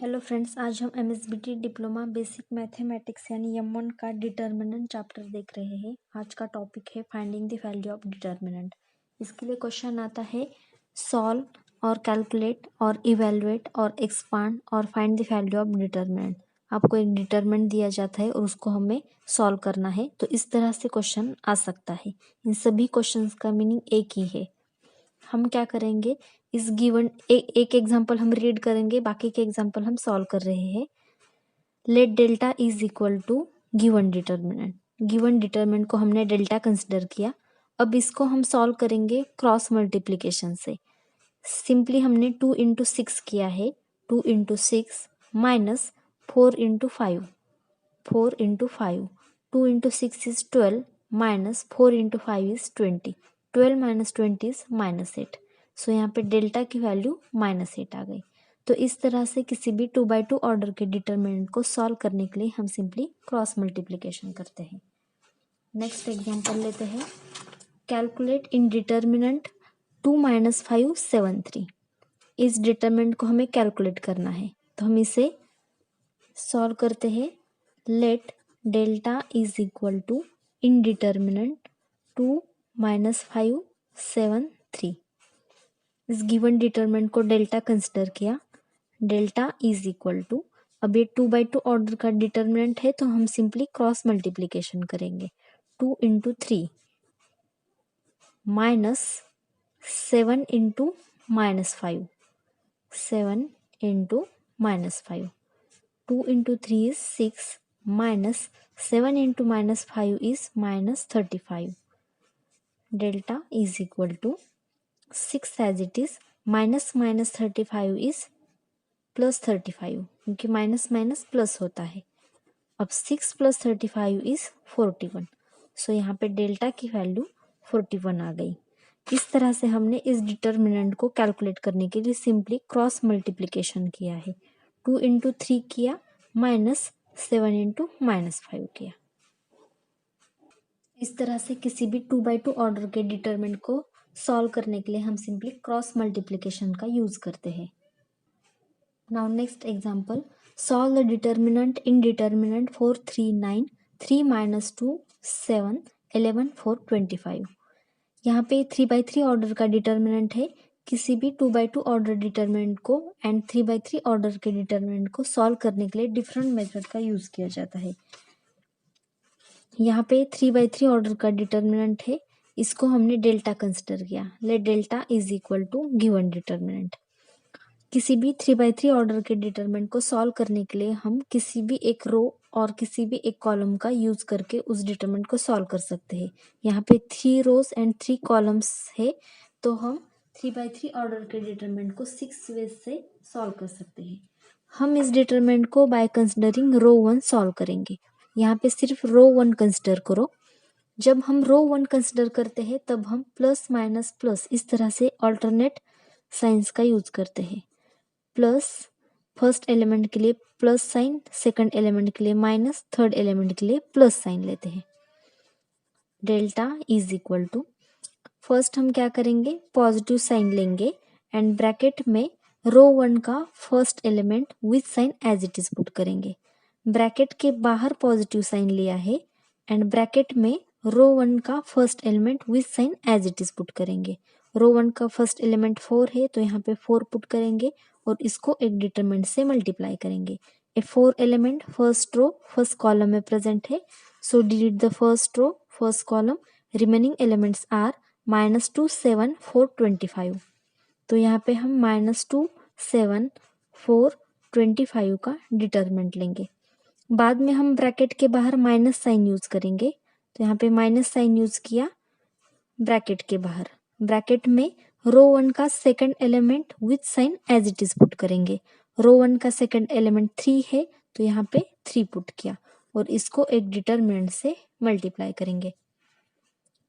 Hello friends, आज हम MSBT diploma basic mathematics यानी M1 का डिटर्मिनेंट चैप्टर देख रहे हैं। आज का टॉपिक है finding the value of determinant. इसके लिए क्वेश्चन आता है सॉल्व और कैलकुलेट और इवेलुएट और एक्सपांड और find the value of determinant. आपको एक डिटर्मिनेंट दिया जाता है और उसको हमें सॉल्व करना है। तो इस तरह से क्वेश्चन आ सकता है। इन सभी क्वेश्चंस का मीनिंग एक ही है। हम क्या करेंगे, इस गिवन एक एग्जांपल हम रीड करेंगे, बाकी के एग्जांपल हम सॉल्व कर रहे हैं। Let delta is equal to given determinant. Given determinant को हमने डेल्टा कंसिडर किया। अब इसको हम सॉल्व करेंगे क्रॉस मल्टीप्लिकेशन से। सिंपली हमने 2 इंटू 6 किया है। 2 into 6 minus 4 into 5। 4 into 5, 2 into 6 is 12 minus 4 into 5 is 20। 12 minus 20 is -8। सो यहाँ पे डेल्टा की वैल्यू -8 आ गई। तो इस तरह से किसी भी 2/2 ऑर्डर के डिटरमिनेंट को सॉल्व करने के लिए हम सिंपली क्रॉस मल्टीप्लिकेशन करते हैं। नेक्स्ट एग्जांपल लेते हैं। Calculate in determinant 2 - 5 7 3। इस डिटरमिनेंट को हमें कैलकुलेट करना है, तो हम इसे सॉल्व करते हैं। Let delta is equal to in determinant 2 - 5 7 3। इस गिवन डिटरमिनेंट को डेल्टा कंसिडर किया। डेल्टा इज इक्वल टू, अब ये 2/2 ऑर्डर का डिटरमिनेंट है तो हम सिंपली क्रॉस मल्टीप्लिकेशन करेंगे। 2 into 3 minus 7 into -5। 7 into -5। 2 into 3 is 6 minus 7 into -5 is -35. Delta is equal to 6 as it is, minus 35 is +35, क्योंकि माइनस माइनस प्लस होता है। अब 6 + 35 is 41। सो यहाँ पे डेल्टा की वैल्यू 41 आ गई। इस तरह से हमने इस डिटर्मिनेंट को कैलकुलेट करने के लिए सिंपली क्रॉस मल्टीप्लिकेशन किया है। 2 इंटू 3 किया माइनस 7 इंटू -5 किया। इस तरह से किसी भी 2/2 ऑर्डर के डिटरमिनेंट को सॉल्व करने के लिए हम सिंपली क्रॉस मल्टीप्लिकेशन का यूज करते हैं। Now next example, solve the determinant in determinant 4 3 9 3 - 2 7 11 4 25। यहाँ पे 3/3 ऑर्डर का डिटर्मिनेंट है। किसी भी 2/2 ऑर्डर डिटर्मिनेंट को एंड 3/3 ऑर्डर के डिटर्मिनेंट को सॉल्व करने के लिए डिफरेंट मेथड का यूज किया जाता है। यहाँ पे 3/3 ऑर्डर का डिटर्मिनेंट है, इसको हमने डेल्टा कंसिडर किया। Let delta is equal to given determinant. किसी भी 3/3 ऑर्डर के डिटरमिनेंट को सॉल्व करने के लिए हम किसी भी एक रो और किसी भी एक कॉलम का यूज करके उस डिटरमिनेंट को सॉल्व कर सकते हैं। यहाँ पे 3 रोज एंड 3 कॉलम्स है, तो हम 3/3 ऑर्डर के डिटरमिनेंट को 6 वेज से सॉल्व कर सकते हैं। हम इस डिटरमिनेंट को बाय कंसिडरिंग रो 1 सॉल्व करेंगे। यहाँ पे सिर्फ रो 1 कंसिडर करो। जब हम रो 1 कंसिडर करते हैं तब हम प्लस माइनस प्लस इस तरह से ऑल्टरनेट साइंस का यूज करते हैं। प्लस फर्स्ट एलिमेंट के लिए प्लस साइन, सेकंड एलिमेंट के लिए माइनस, थर्ड एलिमेंट के लिए प्लस साइन लेते हैं। Delta is equal to, first हम क्या करेंगे, पॉजिटिव साइन लेंगे एंड ब्रैकेट में रो 1 का first element with sign as it is put करेंगे। ब्रैकेट के बाहर पॉजिटिव साइन लिया है एंड ब्रैकेट में रो 1 का first element with sign as it is put करेंगे। रो 1 का फर्स्ट एलिमेंट 4 है तो यहाँ पे 4 पुट करेंगे और इसको एक डिटरमिनेंट से मल्टीप्लाई करेंगे। A 4 element first row first column में प्रेजेंट है, so delete the first row first column. Remaining elements are -2 7 4 25। तो यहाँ पे हम -2 7 4 25 का डिटरमिनेंट लेंगे। बाद में हम ब्रैकेट के बाहर माइनस साइन यूज करेंगे, तो यहाँ पे माइनस साइन यूज किया ब्रैकेट के बाहर। ब्रैकेट में रो 1 का second element with sign as it is put करेंगे। रो 1 का सेकंड एलिमेंट 3 है तो यहाँ पे 3 पुट किया और इसको एक डिटरमिनेंट से मल्टीप्लाई करेंगे।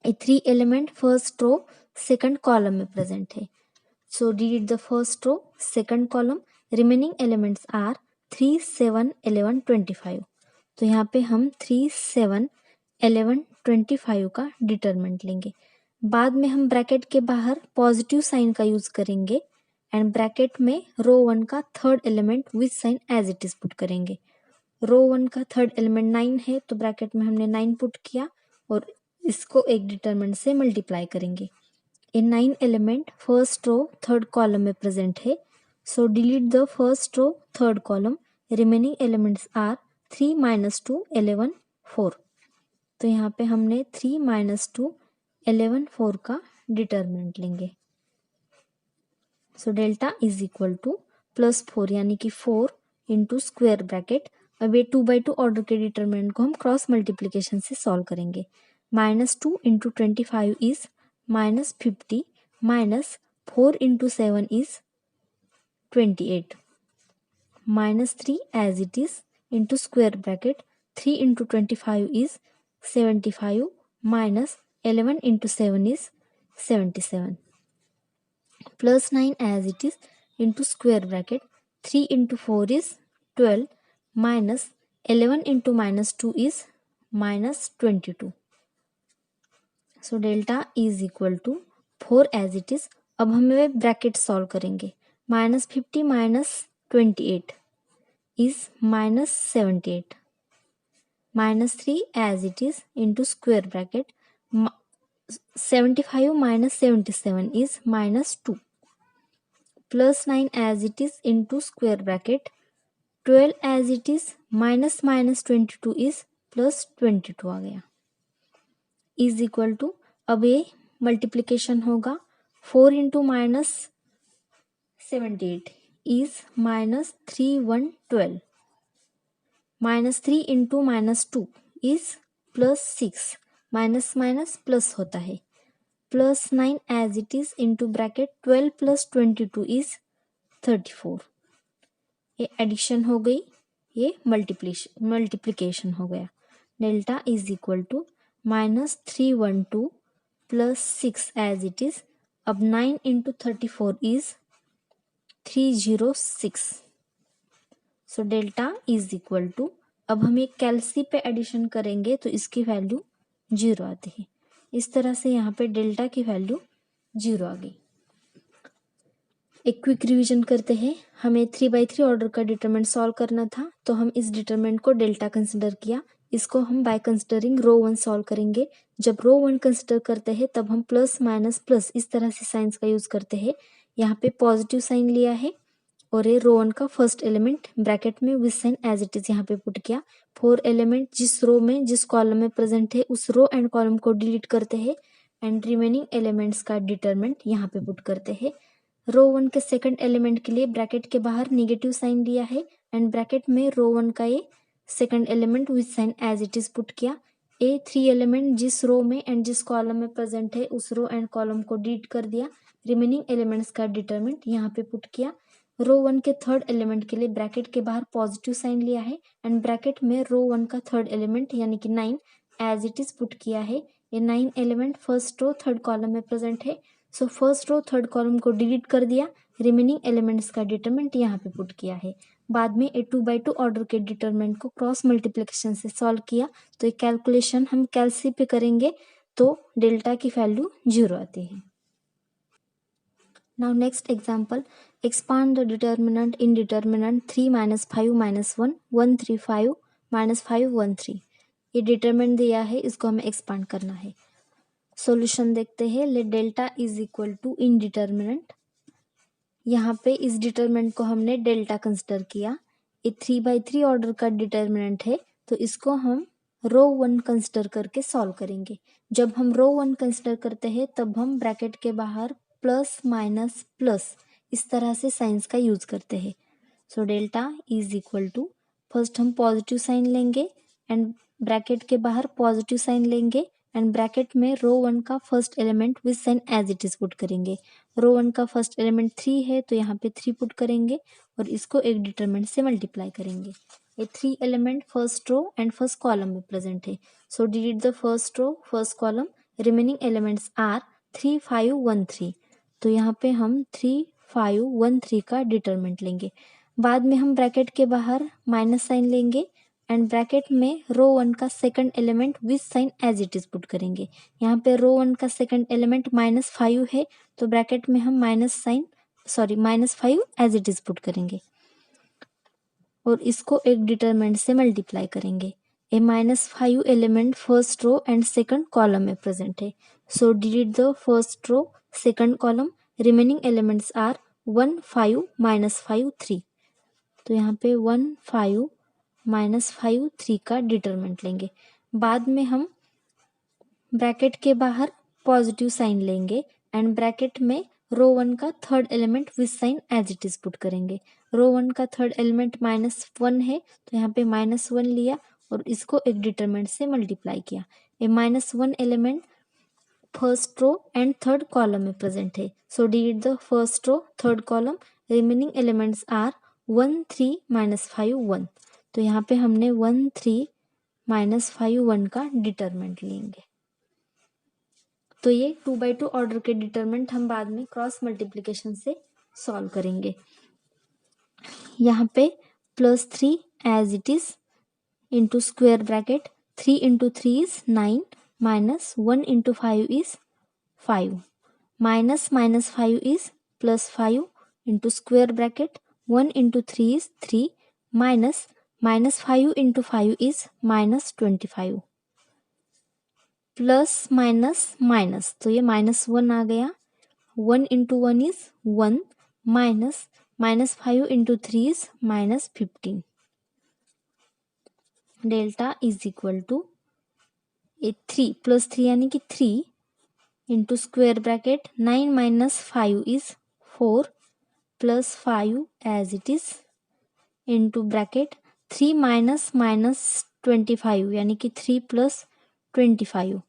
A 3 element first row second column में प्रेजेंट है, so delete the first row second column. Remaining elements are 3 7 11 25। तो यहाँ पे हम 3 7 11 25 का डिटरमिनेंट लेंगे। बाद में हम ब्रैकेट के बाहर पॉजिटिव साइन का यूज करेंगे एंड ब्रैकेट में रो 1 का third element with sign as it is put करेंगे। रो 1 का थर्ड एलिमेंट 9 है तो ब्रैकेट में हमने 9 पुट किया और इसको एक डिटरमिनेंट से मल्टीप्लाई करेंगे। A 9 element first row third column में प्रेजेंट है, so delete the first row third column, remaining elements are 3 - 2 11 4। तो यहाँ पे हमने 3 - 2 11 4 का डिटरमिनेंट लेंगे। So delta is equal to +4 यानी कि 4 इंटू स्क्वेयर ब्रैकेट। अब ये 2/2 ऑर्डर के डिटरमिनेंट को हम क्रॉस मल्टीप्लिकेशन से सॉल्व करेंगे। -2 into 25 is -50 -4 into 7 is 28 -3 as it is into square bracket 3 into 25 is 75 minus 11 into 7 is 77 plus 9 as it is into square bracket 3 into 4 is 12 minus 11 into -2 is -22. So delta is equal to 4 as it is. अब हमें bracket solve करेंगे। -50 -28 is -78 -3 as it is into square bracket 75 -77 is -2 plus 9 as it is into square bracket 12 as it is -22 is +22 आ गया is equal to. अब ये multiplication होगा 4 into -78 is -3112 -3 into -2 is +6 minus minus plus होता है +9 as it is into bracket 12 + 22 is 34। ये addition हो गई, ये मल्टीप्लिकेशन हो गया। Delta is equal to -312 + 6 as it is. अब 9 into 34 is 306। So delta is equal to, अब हम एक कैलसी पे एडिशन करेंगे तो इसकी वैल्यू 0 आती है। इस तरह से यहाँ पे डेल्टा की वैल्यू 0 आ गई। एक क्विक रिवीजन करते हैं। हमें 3/3 ऑर्डर का डिटरमिनेंट सॉल्व करना था तो हम इस डिटरमिनेंट को डेल्टा कंसिडर किया। इसको हम बाय कंसिडरिंग रो 1 सॉल्व करेंगे। जब रो 1 कंसिडर करते हैं तब हम प्लस माइनस प्लस इस तरह से साइंस का यूज करते हैं। यहाँ पे पॉजिटिव साइन लिया है और ये रो 1 का फर्स्ट एलिमेंट ब्रैकेट में with sign as it is यहाँ पे पुट किया। 4 एलिमेंट जिस रो में जिस कॉलम में प्रेजेंट है उस रो एंड कॉलम को डिलीट करते हैं एंड रिमेनिंग एलिमेंट्स का डिटरमिनेंट यहाँ पे पुट करते हैं। रो 1 के सेकंड एलिमेंट के लिए ब्रैकेट के बाहर नेगेटिव साइन दिया है एंड ब्रैकेट में रो 1 का ये second element with sign as it is put किया। ए 3 एलिमेंट जिस रो में एंड जिस कॉलम में प्रेजेंट है उस रो एंड कॉलम को डिलीट कर दिया। रिमेनिंग एलिमेंट्स का डिटरमिनेंट यहाँ पे पुट किया। रो 1 के थर्ड एलिमेंट के लिए ब्रैकेट के बाहर पॉजिटिव साइन लिया है एंड ब्रैकेट में रो 1 का थर्ड एलिमेंट यानी कि 9 एज इट इज पुट किया है। ये 9 element first row third column में प्रेजेंट है, so first row third column को डिलीट कर दिया। रिमेनिंग एलिमेंट्स का डिटरमिनेंट यहाँ पे पुट किया है। बाद में ए 2/2 ऑर्डर के डिटरमिनेंट को क्रॉस मल्टीप्लिकेशन से सॉल्व किया तो ये कैलकुलेशन हम कैलसी पे करेंगे तो डेल्टा की वैल्यू 0 आती है। Now next example, expand the determinant in determinant 3 - 5 - 1 135 - 5 13। ये डिटरमिनेंट दिया है, इसको हमें एक्सपांड करना है। सॉल्यूशन देखते हैं। Let delta is equal to in determinant, यहाँ पे इस डिटरमिनेंट को हमने डेल्टा कंसिडर किया। ये 3/3 ऑर्डर का डिटरमिनेंट है तो इसको हम रो 1 कंसिडर करके सॉल्व करेंगे। जब हम रो 1 कंसिडर करते हैं तब हम ब्रैकेट के बाहर प्लस माइनस प्लस इस तरह से साइंस का यूज करते हैं। So delta is equal to, first हम पॉजिटिव साइन लेंगे एंड ब्रैकेट के बाहर पॉजिटिव साइन लेंगे एंड ब्रैकेट में रो 1 का first element with sign as it is put करेंगे। रो 1 का फर्स्ट एलिमेंट 3 है तो यहाँ पे 3 पुट करेंगे और इसको एक डिटरमिनेंट से मल्टीप्लाई करेंगे। ये 3 element first row and first column में प्रेजेंट है, so delete the first row first column, remaining elements are 3 5 1 3। तो यहाँ पे हम 3 5 1 3 का डिटरमिनेंट लेंगे। बाद में हम ब्रैकेट के बाहर माइनस साइन लेंगे एंड ब्रैकेट में रो 1 का second element with sign as it is put करेंगे। यहाँ पे रो 1 का सेकंड एलिमेंट -5 है तो ब्रैकेट में हम minus sign -5 as it is put करेंगे और इसको एक डिटरमिनेंट से मल्टीप्लाई करेंगे। A -5 element first row and second column में प्रेजेंट है, so delete the first row second column, remaining elements are 1 5 -5 3। तो यहाँ पे 1 5 -5 3 का डिटरमिनेंट लेंगे। बाद में हम ब्रैकेट के बाहर पॉजिटिव साइन लेंगे एंड ब्रैकेट में रो 1 का third element with sign as it is put करेंगे। रो 1 का थर्ड एलिमेंट -1 है तो यहाँ पे -1 लिया और इसको एक डिटरमिनेंट से मल्टीप्लाई किया। A -1 element first row and third column में प्रेजेंट है, so delete the first row third column, remaining elements are 1 3 -5 1। तो यहाँ पे हमने 1 3 -5 1 का डिटरमिनेंट लेंगे। तो ये 2x2 ऑर्डर के डिटरमिनेंट हम बाद में क्रॉस मल्टीप्लिकेशन से सॉल्व करेंगे। यहाँ पे +3 as it is into square bracket 3 into 3 is 9 -1 into 5 is 5 -5 is +5 into square bracket 1 into 3 is 3 -5 into 5 is -25 plus minus minus, तो ये -1 आ गया। 1 into 1 is 1 -5 into 3 is -15। Delta is equal to 3 +3 यानी कि 3 into square bracket 9 - 5 is 4 +5 as it is into bracket 3 -25 यानी कि 3 + 25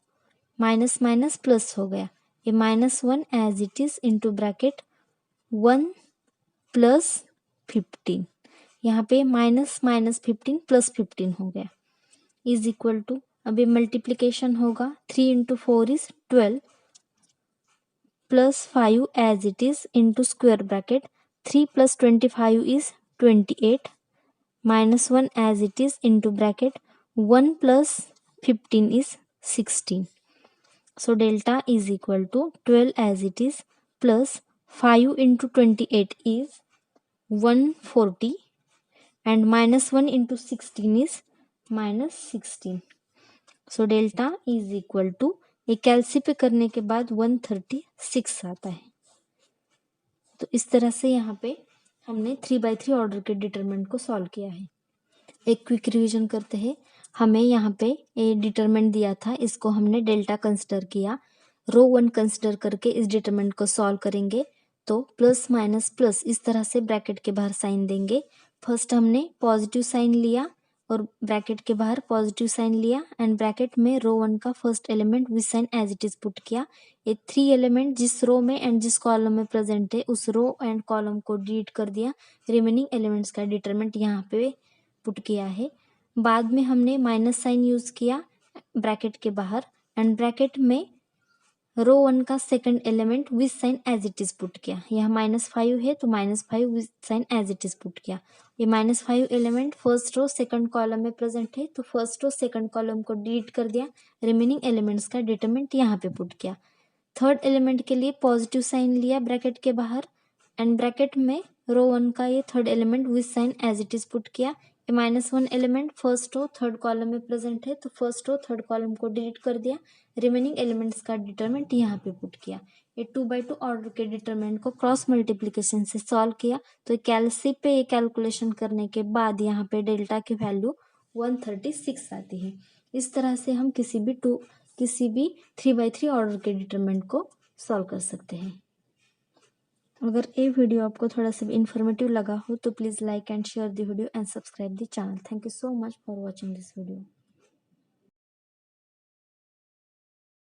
minus minus plus हो गया। ये -1 as it is into bracket 1 + 15, यहाँ पे -15 + 15 हो गया इज इक्वल टू, अभी मल्टीप्लीकेशन होगा 3 into 4 is 12 +5 as it is into square bracket 3 + 25 is 28 -1 as it is into bracket 1 + 15 is 16। So delta is equal to 12 as it is plus 5 into 28 is 140 and -1 into 16 is -16. So delta is equal to, ये कैलसी पे करने के बाद 136 आता है। तो इस तरह से यहाँ पे हमने 3x3 ऑर्डर के डिटरमिनेंट को सॉल्व किया है। एक क्विक रिवीजन करते हैं। हमें यहाँ पे ए डिटरमिनेंट दिया था, इसको हमने डेल्टा कंसिडर किया। रो 1 कंसिडर करके इस डिटरमिनेंट को सॉल्व करेंगे तो प्लस माइनस प्लस इस तरह से ब्रैकेट के बाहर साइन देंगे। फर्स्ट हमने पॉजिटिव साइन लिया और ब्रैकेट के बाहर पॉजिटिव साइन लिया एंड ब्रैकेट में रो 1 का first element with sign as it is put किया। ये 3 एलिमेंट जिस रो में एंड जिस कॉलम में प्रेजेंट है उस रो एंड कॉलम को डिलीट कर दिया। रिमेनिंग एलिमेंट्स का डिटरमिनेंट यहाँ पे पुट किया है। बाद में हमने माइनस साइन यूज किया ब्रैकेट के बाहर एंड ब्रैकेट में रो 1 का second element with sign as it is put किया। यह -5 है तो -5 with sign as it is put किया। ये -5 element first row second column में प्रेजेंट है तो फर्स्ट रो सेकंड कॉलम को डिलीट कर दिया। रिमेनिंग एलिमेंट्स का डिटरमिनेंट यहाँ पे पुट किया। थर्ड एलिमेंट के लिए पॉजिटिव साइन लिया ब्रैकेट के बाहर एंड ब्रैकेट में रो 1 का ये third element with sign as it is put किया। -1 element first row third column में प्रेजेंट है तो फर्स्ट रो थर्ड कॉलम को डिलीट कर दिया। रिमेनिंग एलिमेंट्स का डिटरमिनेंट यहाँ पे पुट किया। ये 2x2 ऑर्डर के डिटरमिनेंट को क्रॉस मल्टीप्लिकेशन से सॉल्व किया तो कैलसी पे ये कैलकुलेशन करने के बाद यहाँ पे डेल्टा की वैल्यू 136 आती है। इस तरह से हम किसी भी 3x3 ऑर्डर के डिटरमिनेंट को सॉल्व कर सकते हैं। अगर ये वीडियो आपको थोड़ा सा भी इन्फॉर्मेटिव लगा हो तो please like and share the video and subscribe the channel. Thank you so much for watching this video.